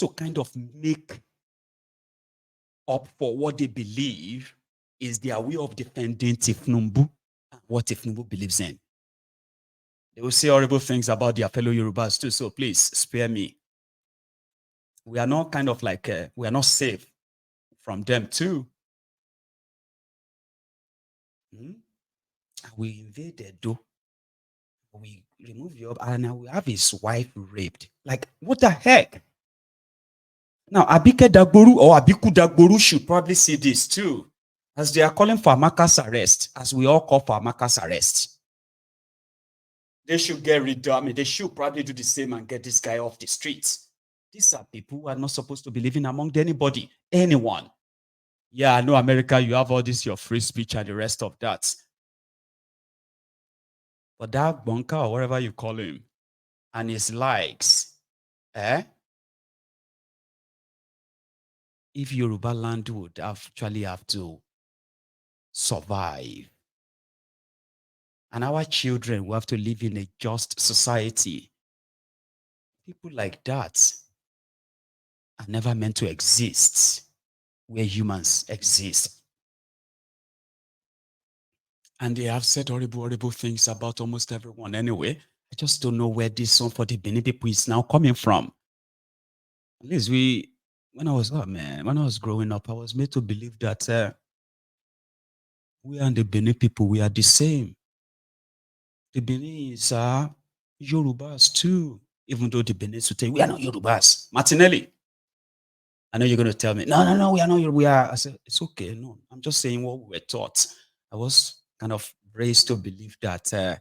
to kind of make up for what they believe is their way of defending Tifnumbu and what Tifnumbu believes in. They will say horrible things about their fellow Yorubas too, so please spare me. We are not kind of like, we are not safe from them too. We invaded, though. We remove your, and now we have his wife raped. Like, what the heck? Now, Abike Dagboru or Abiku Dagboru should probably see this too, as they are calling for Amaka's arrest, as we all call for Amaka's arrest. They should get rid of, I mean, they should probably do the same and get this guy off the streets. These are people who are not supposed to be living among anybody, anyone. Yeah, I know America, you have all this, your free speech and the rest of that. But that bunker or whatever you call him, and his likes, if Yoruba land would actually have to survive, and our children will have to live in a just society, people like that are never meant to exist where humans exist. And they have said horrible, horrible things about almost everyone anyway. I just don't know where this song for the Benin people is now coming from. At least when I was growing up, I was made to believe that we and the Benin people, we are the same. The Benis are Yorubas too, even though the Benis will tell you, we are not Yorubas. Martinelli, I know you're going to tell me, no, we are not Yorubas. We are. I said, it's okay. No, I'm just saying what we were taught. I was kind of raised to believe that,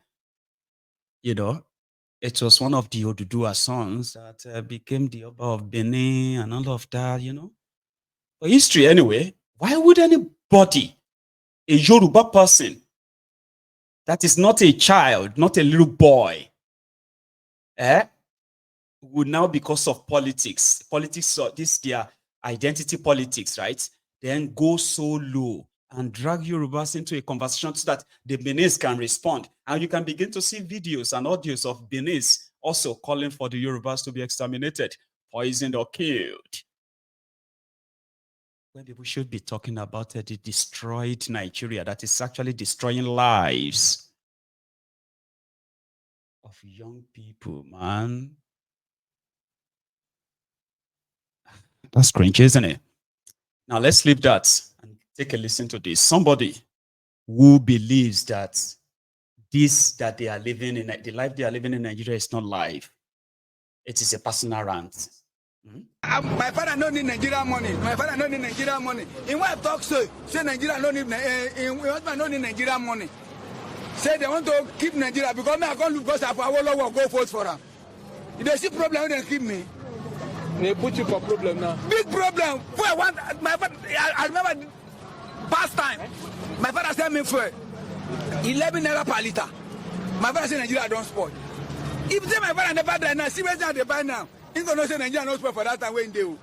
it was one of the Odudua sons that became the Oba of Benin and all of that, For history anyway, why would anybody, a Yoruba person, that is not a child, not a little boy, would now, because of politics, this their identity politics, right? Then go so low and drag Yorubas into a conversation so that the Benis can respond. And you can begin to see videos and audios of Benis also calling for the Yorubas to be exterminated, poisoned, or killed. When people should be talking about the destroyed Nigeria that is actually destroying lives of young people, man. That's cringe, isn't it? Now let's leave that and take a listen to this. Somebody who believes that that they are living in, the life they are living in Nigeria is not life. It is a personal rant. My father don't need Nigeria money. My father don't need Nigeria money. In what talk say Nigeria don't need, husband don't need Nigeria money. Say they want to keep Nigeria because me I can't look because I will go vote for them. If they see problem, they keep me. They put you for problem now. Big problem. My father, I remember past time, my father sent me for 11 naira per liter. My father said Nigeria don't spoil. If say my father never die now, see where they buy now. He's going to say Nigeria don't spoil for that time when they do.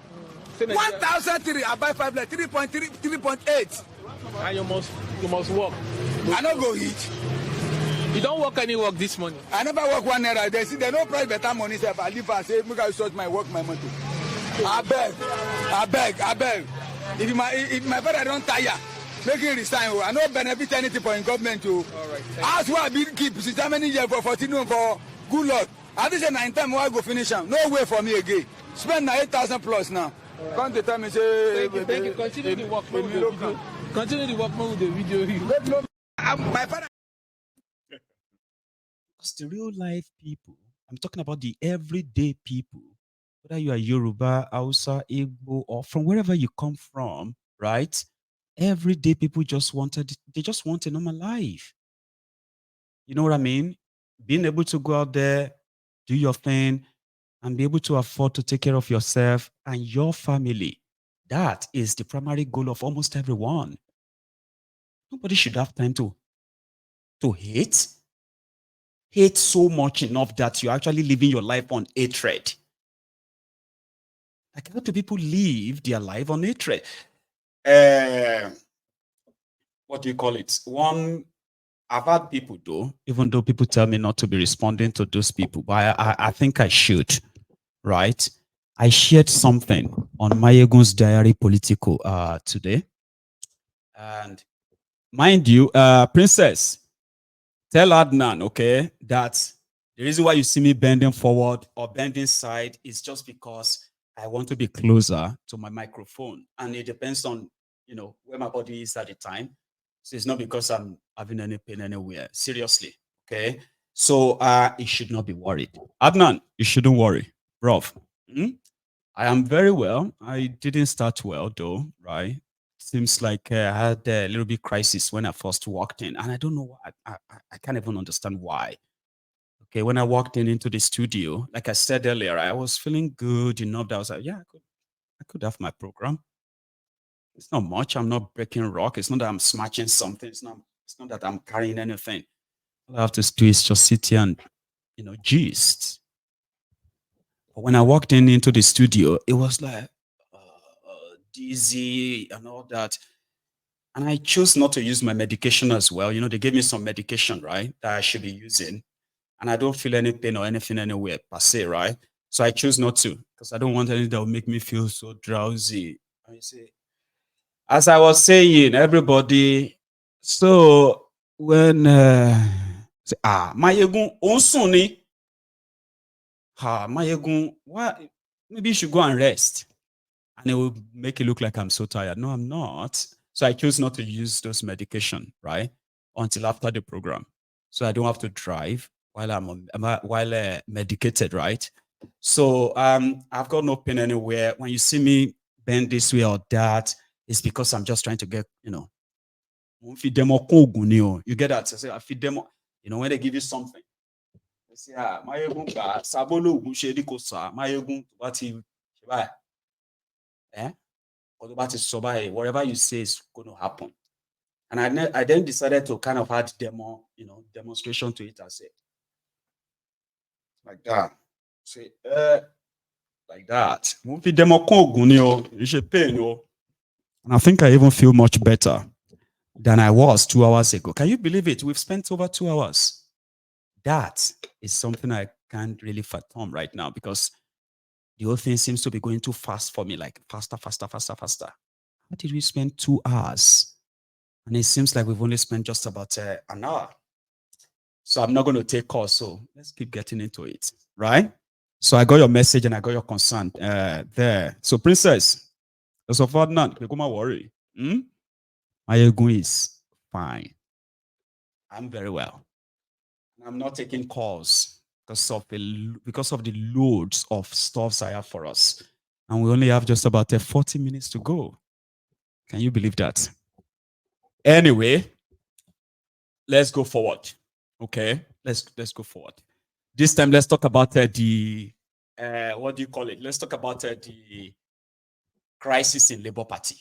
1,003, I buy 5 like 3.3, 3.8. And you must work. I don't go eat. You don't work any work this morning. I never work 1 naira. They see they no price better money. So if I leave and say, make I sort my work, my money. I beg. If my father don't tire, make him resign. I don't benefit anything for in government too. All right. As why I been keep since how many years for 14 for good luck. I think say 9 times I go finish am. No way for me again. Spend 8,000 plus now. Come to tell me say. Thank you. Continue the work with the video. Continue the work with the video. My father. It's the real life people. I'm talking about the everyday people. Whether you are Yoruba, Hausa, Igbo, or from wherever you come from, right? Everyday people just want a normal life. You know what I mean? Being able to go out there, do your thing, and be able to afford to take care of yourself and your family. That is the primary goal of almost everyone. Nobody should have time to hate. Hate so much enough that you're actually living your life on hatred. Like, how do people live their life on hatred? What do you call it? I've had people though, even though people tell me not to be responding to those people, but I think I should, right? I shared something on Mayegun's Diary Political today. And mind you, Princess, tell Adnan, okay, that the reason why you see me bending forward or bending side is just because I want to be closer to my microphone. And it depends on, where my body is at the time. So it's not because I'm having any pain anywhere. Seriously. Okay. So you should not be worried. Adnan, you shouldn't worry. Bro. I am very well. I didn't start well though, right? Seems like I had a little bit crisis when I first walked in, and I don't know why. I can't even understand why. Okay, when I walked in into the studio, like I said earlier, I was feeling good enough that I was like, yeah, I could have my program. It's not much. I'm not breaking rock. It's not that I'm smashing something. It's not that I'm carrying anything. All I have to do is just sit here and gist. But when I walked in into the studio, it was like dizzy and all that. And I chose not to use my medication as well. They gave me some medication, right, that I should be using. And I don't feel any pain or anything anywhere per se, right? So I choose not to because I don't want anything that will make me feel so drowsy. I say, as I was saying, everybody. So when say, Mayegun Onsuni, Mayegun, why? Maybe you should go and rest. And it will make it look like I'm so tired. No, I'm not. So I choose not to use those medication, right, until after the program, so I don't have to drive while while medicated, right? So I've got no pain anywhere. When you see me bend this way or that, it's because I'm just trying to get, mo ń fi demo kún oògùn ni o. You get that? I say I feed demo. When they give you something, they say, Mayegun gbà, Sabolo ṣe ní kò sá, Mayegun tó bá ti ṣe báyìí. Eh? Whatever you say is going to happen. And I then decided to kind of add demonstration to it. I said, like that. Say, like that. Movie demo you should pay, And I think I even feel much better than I was 2 hours ago. Can you believe it? We've spent over 2 hours. That is something I can't really fathom right now because the whole thing seems to be going too fast for me, like faster, faster, faster, faster. How did we spend 2 hours? And it seems like we've only spent just about an hour. So I'm not going to take calls. So let's keep getting into it, right? So I got your message and I got your concern there. So Princess, as of now, you don't worry. My ego is fine. I'm very well. I'm not taking calls because of the loads of stuffs I have for us. And we only have just about 40 minutes to go. Can you believe that? Anyway, let's go forward. Okay, let's go forward. This time, let's talk about the what do you call it? Let's talk about the crisis in Labour Party.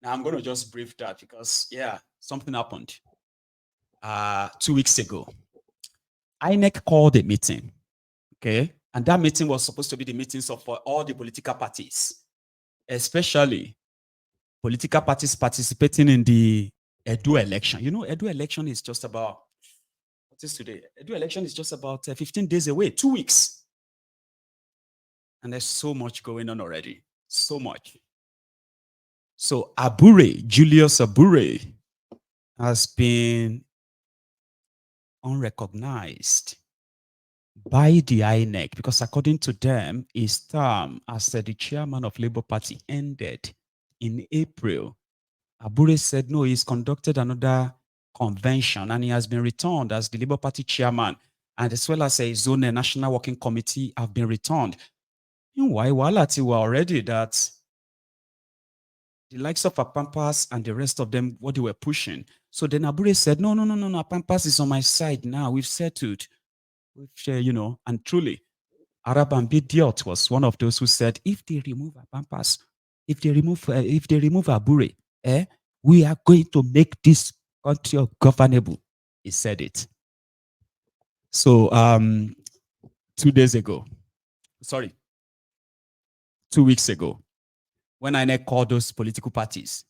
Now, I'm going to just brief that because something happened 2 weeks ago. INEC called a meeting, okay, and that meeting was supposed to be the meetings of all the political parties, especially political parties participating in the Edo election. Edo election is just about what is today? Edo election is just about 15 days away, 2 weeks. And there's so much going on already. So much. So Julius Abure, has been unrecognized by the INEC because according to them, his term as the chairman of Labour Party ended in April. Abure said no, he's conducted another convention and he has been returned as the Labour Party chairman, and as well as his own national working committee have been returned. Meanwhile, Walati were already that the likes of Apampas and the rest of them, what they were pushing. So then Abure said, no, Apampas is on my side now. We've settled. And truly, Arab and Bidiot was one of those who said, if they remove Apampas, if they remove Abure, we are going to make this country governable. He said it. So 2 weeks ago, when I called those political parties,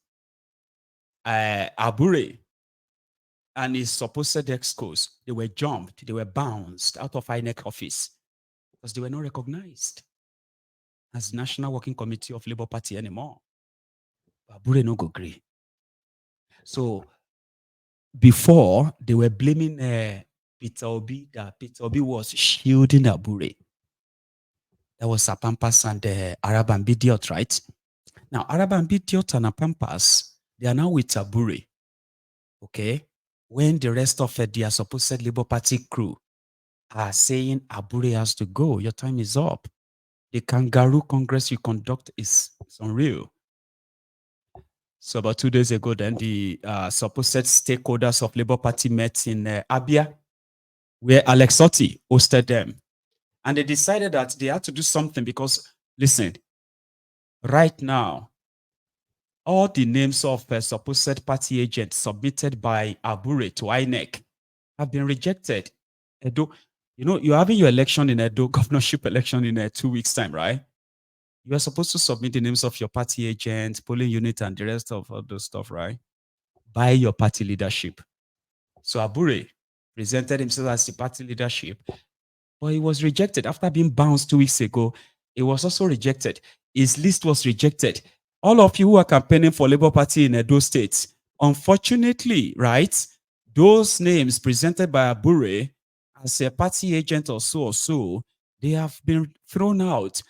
Abure and his supposed ex-cos, they were jumped, they were bounced out of INEC office because they were not recognized. as National Working Committee of Labour Party anymore. Abure no go gree. So before, they were blaming Peter Obi, that Peter Obi was shielding Abure. That was Apampas and Arab and Bidiot, right? Now, Arab and Bidiot and Apampas, they are now with Abure. Okay? When the rest of their supposed Labour Party crew are saying Abure has to go, your time is up. The kangaroo congress you conduct is unreal. So about 2 days ago, then the supposed stakeholders of Labour Party met in Abia, where Alex Otti hosted them. And they decided that they had to do something because, listen, right now, all the names of supposed party agents submitted by Abure to INEC have been rejected. Edo, you're having your election in Edo, governorship election in 2 weeks' time, right? You are supposed to submit the names of your party agent, polling unit, and the rest of all those stuff, right? By your party leadership. So Abure presented himself as the party leadership, but he was rejected after being bounced 2 weeks ago. He was also rejected. His list was rejected. All of you who are campaigning for Labour Party in Edo State, unfortunately, right, those names presented by Abure as a party agent or so, they have been thrown out.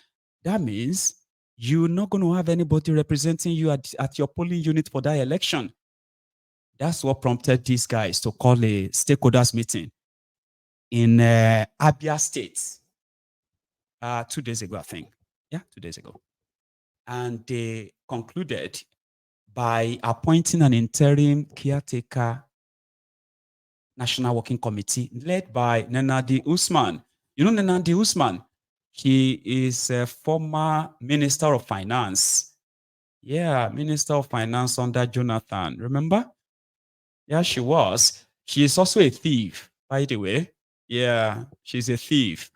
That means you're not going to have anybody representing you at your polling unit for that election. That's what prompted these guys to call a stakeholders meeting in Abia State 2 days ago, I think. Yeah, 2 days ago. And they concluded by appointing an interim caretaker National Working Committee led by Nenadi Usman. You know Nenadi Usman? He is a former Minister of Finance. Yeah, Minister of Finance under Jonathan. Remember? Yeah, she was. She is also a thief, by the way. Yeah, she's a thief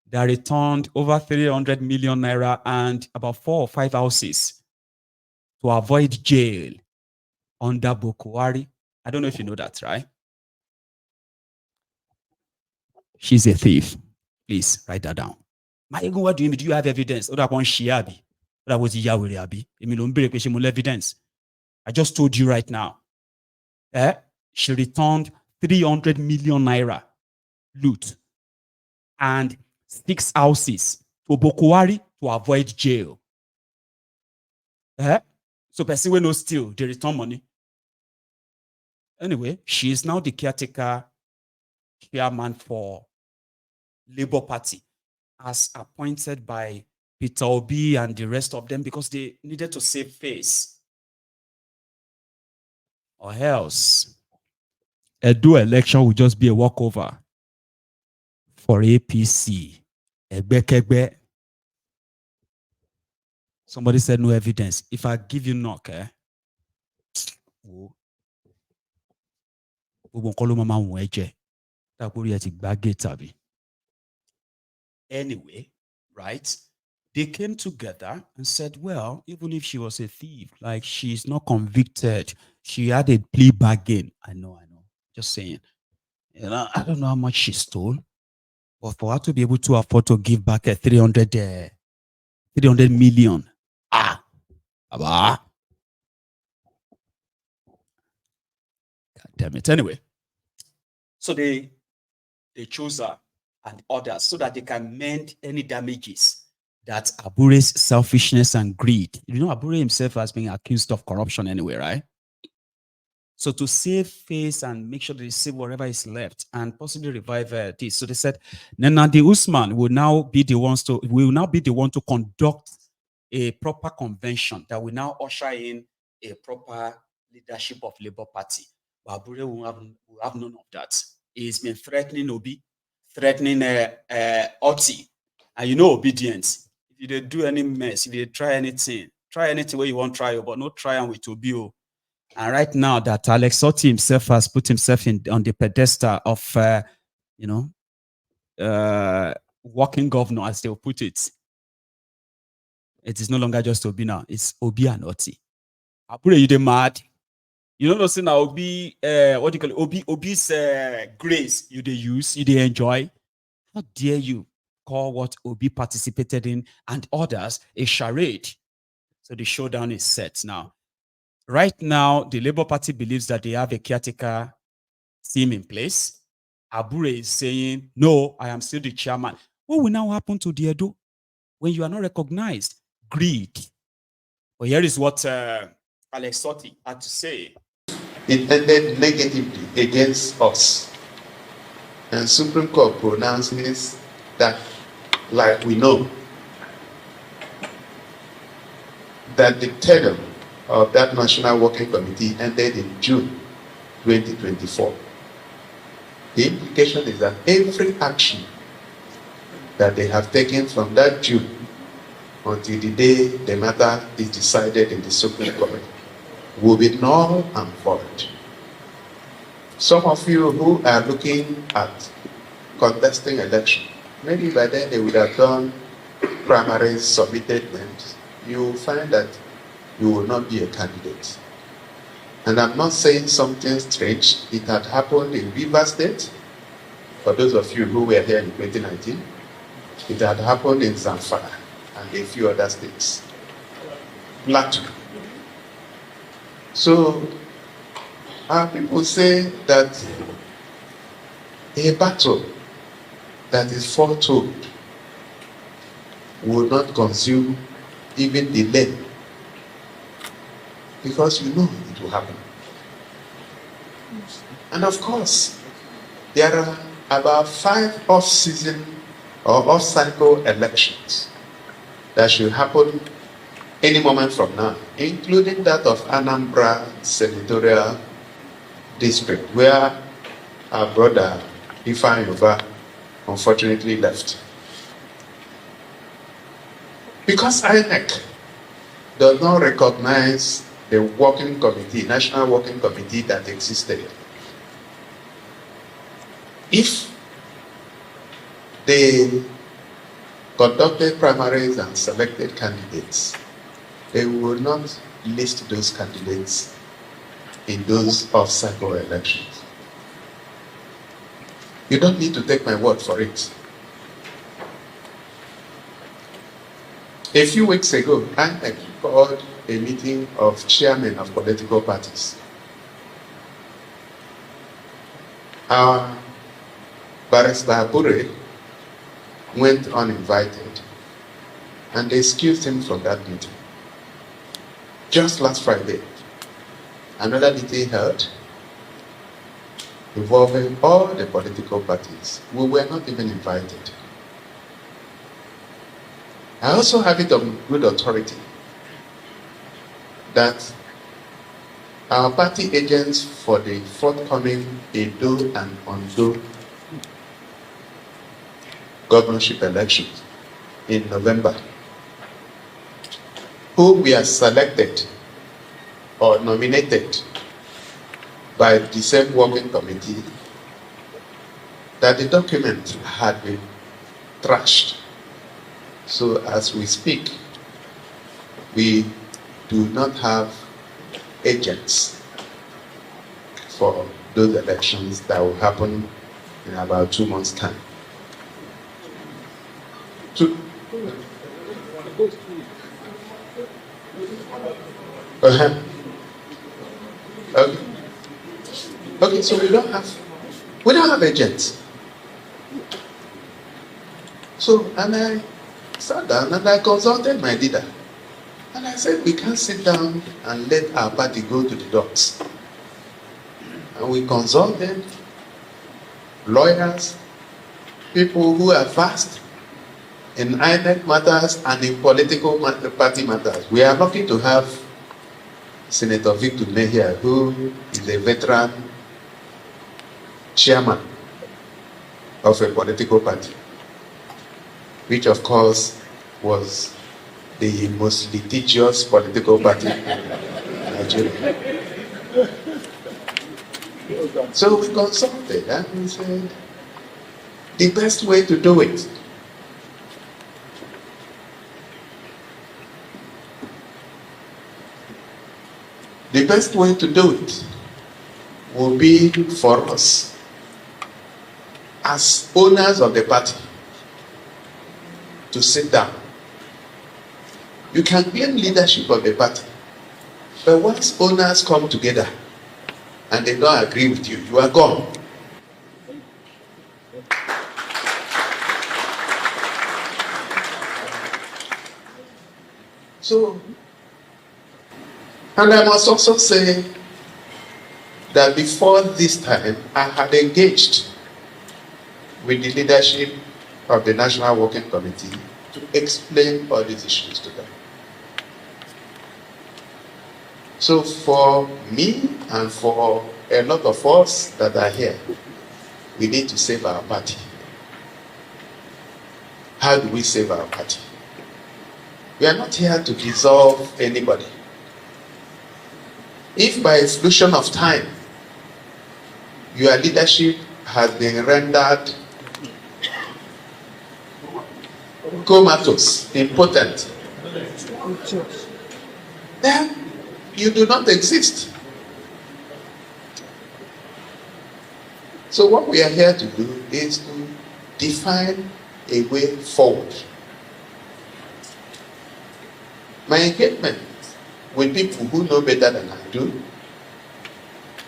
that returned over 300 million naira and about 4 or 5 houses to avoid jail under Bokuwari. I don't know if you know that, right? She's a thief. Please write that down. Mayegun, what do you mean? Do you have evidence? That one Shiabi. That was Yahweh Abi. Evidence. I just told you right now. She returned 300 million naira loot and 6 houses to Bokuwari to avoid jail. So person will no steal, they return money. Anyway, she is now the caretaker chairman for Labour Party as appointed by Peter Obi and the rest of them because they needed to save face. Or else, Edo election will just be a walkover for APC. Egbe. Somebody said no evidence. If I give you knock, anyway, right? They came together and said, well, even if she was a thief, like she's not convicted, she had a plea bargain. I know. Just saying. I don't know how much she stole, but for her to be able to afford to give back a 300 million. God damn it. Anyway, so they chose her and others so that they can mend any damages that Abure's selfishness and greed. Abure himself has been accused of corruption anyway, right? So to save face and make sure they save whatever is left and possibly revive this. So they said, Nenadi Usman will now be the one to conduct a proper convention that will now usher in a proper leadership of Labour Party. But Abure will have none of that. He's been threatening Obi, threatening Otti, and obedience. If you do any mess, if you try anything where you want to try, but not try and with Obi. And right now that Alex Otti himself has put himself on the pedestal of, working governor, as they'll put it. It is no longer just Obi now. It's Obi and Otti. Apure, you dey mad? You know say now Obi, what do you call it? Obi's grace you dey use, you dey enjoy. How dare you? call what Obi participated in and others a charade. So the showdown is set now. Right now, the Labour Party believes that they have a caretaker team in place. Abure is saying, no, I am still the chairman. What will now happen to the Edo when you are not recognized? Greed. But here is what Alex Otti had to say. It ended negatively against us. And Supreme Court pronounces that, like we know, that the tenure of that National Working Committee ended in June 2024. The implication is that every action that they have taken from that June until the day the matter is decided in the Supreme Court will be null and void. Some of you who are looking at contesting election, maybe by then they would have done primaries, submitted names. You will find that you will not be a candidate. And I'm not saying something strange. It had happened in Rivers State, for those of you who were here in 2019. It had happened in Zamfara and a few other states. Plateau. So, our people say that a battle that is foretold will not consume even delay, because you know it will happen. And of course, there are about 5 off-season or off-cycle elections that should happen any moment from now, including that of Anambra Senatorial District, where our brother Ifeanyi Ubah unfortunately left. Because INEC does not recognize the working committee, national working committee that existed. If they conducted primaries and selected candidates, they will not list those candidates in those off-cycle elections. You don't need to take my word for it. A few weeks ago, I called a meeting of chairmen of political parties. Our Barrister Abure went uninvited, and they excused him from that meeting. Just last Friday, another meeting held involving all the political parties. We were not even invited. I also have it on good authority that our party agents for the forthcoming Edo and Ondo governorship elections in November, who were selected or nominated by the same working committee, that the document had been trashed. So as we speak, we do not have agents for those elections that will happen in about 2 months' time. Okay. Okay, so we don't have agents. So, and I sat down and I consulted my leader. And I said, we can't sit down and let our party go to the dogs. And we consulted lawyers, people who are versed in INEC matters and in political party matters. We are lucky to have Senator Victor here, who is a veteran chairman of a political party, which of course was the most litigious political party in Nigeria. So we consulted and we said, the best way to do it will be for us, as owners of the party, to sit down. You can claim leadership of a party, but once owners come together and they don't agree with you, you are gone. So, and I must also say that before this time, I had engaged with the leadership of the National Working Committee to explain all these issues to them. So for me and for a lot of us that are here, we need to save our party. How do we save our party? We are not here to dissolve anybody. If by exclusion of time, your leadership has been rendered comatose, impotent, then you do not exist. So what we are here to do is to define a way forward. My engagement with people who know better than I do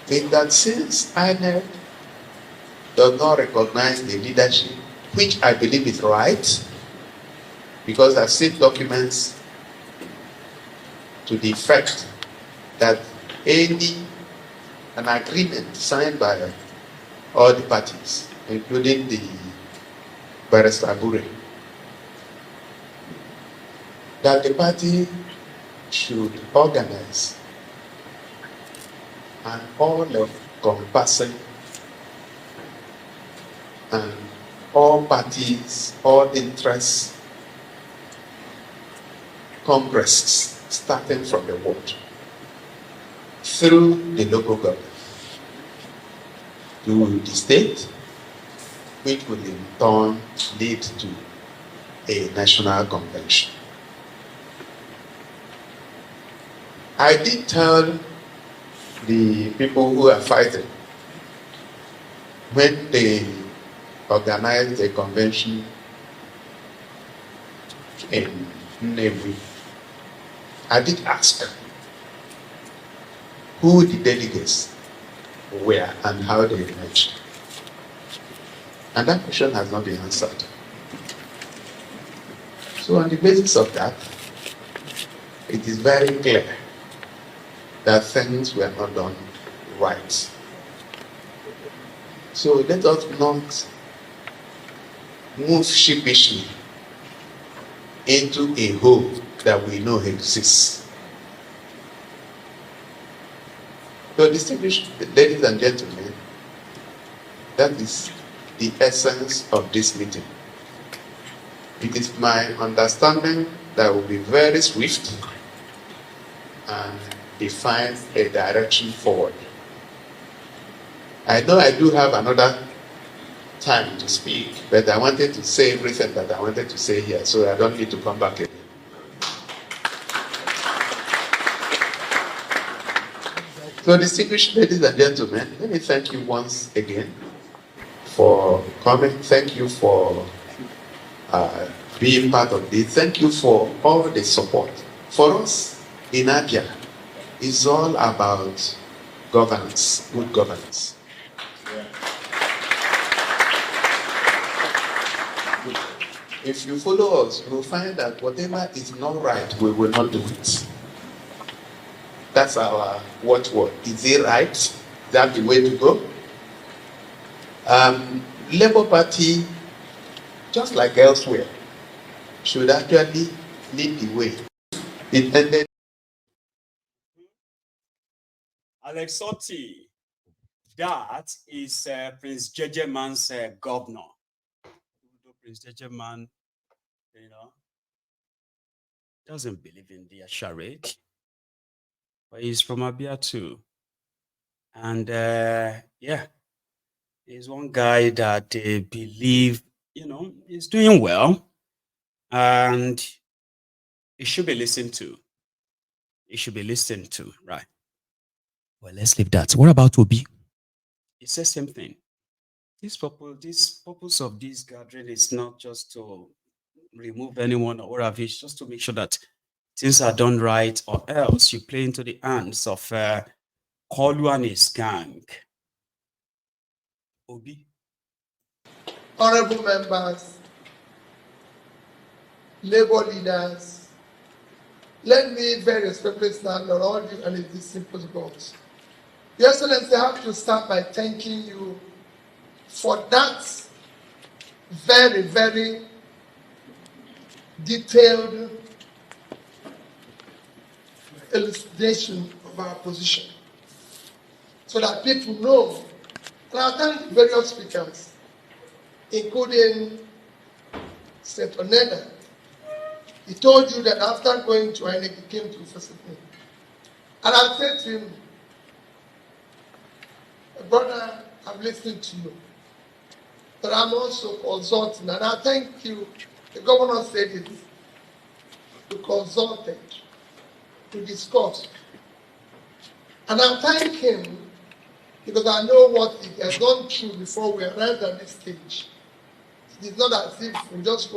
is that since INEC does not recognize the leadership, which I believe is right, because I've seen documents to the effect that an agreement signed by all the parties, including the Barrister Bure, that the party should organize an all-encompassing and all parties, all interests, congresses, starting from the ward, through the local government, to the state, which will in turn lead to a national convention. I did tell the people who are fighting, when they organized a convention in Nnewi, I did ask who the delegates were and how they emerged. And that question has not been answered. So on the basis of that, it is very clear that things were not done right. So let us not move sheepishly into a hole that we know exists. So distinguished ladies and gentlemen, that is the essence of this meeting. It is my understanding that will be very swift and define a direction forward. I know I do have another time to speak, but I wanted to say everything that I wanted to say here, so I don't need to come back again. So distinguished ladies and gentlemen, let me thank you once again for coming. Thank you for being part of this. Thank you for all the support. For us in Abia, it's all about governance, good governance. If you follow us, you will find that whatever is not right, we will not do it. That's our watchword. Is it right? Is that the way to go? Labour Party, just like elsewhere, should actually lead the way. It ended. Alex Otti, that is Prince Jejeman's governor. Prince Jejeman, doesn't believe in the charade, but he's from Abia too. And yeah, he's one guy that they believe, is doing well, and he should be listened to. He should be listened to, right? Well, let's leave that. What about Obi? He says same thing. This purpose of this gathering is not just to remove anyone or what have you, just to make sure that things are done right, or else you play into the hands of Kolu and his gang. Obi. Honorable members, labor leaders, let me very respectfully stand on all you and these simple goals. Your Excellency, I have to start by thanking you for that very, very detailed elucidation of our position, so that people know. And I thank various speakers, including Senator Neda. He told you that after going to INEC, he came to visit me. And I said to him, brother, I've listened to you, but I'm also consulting. And I thank you. The governor said it. You consulted, to discuss. And I thank him because I know what he has gone through before we arrived at this stage. It is not as if we just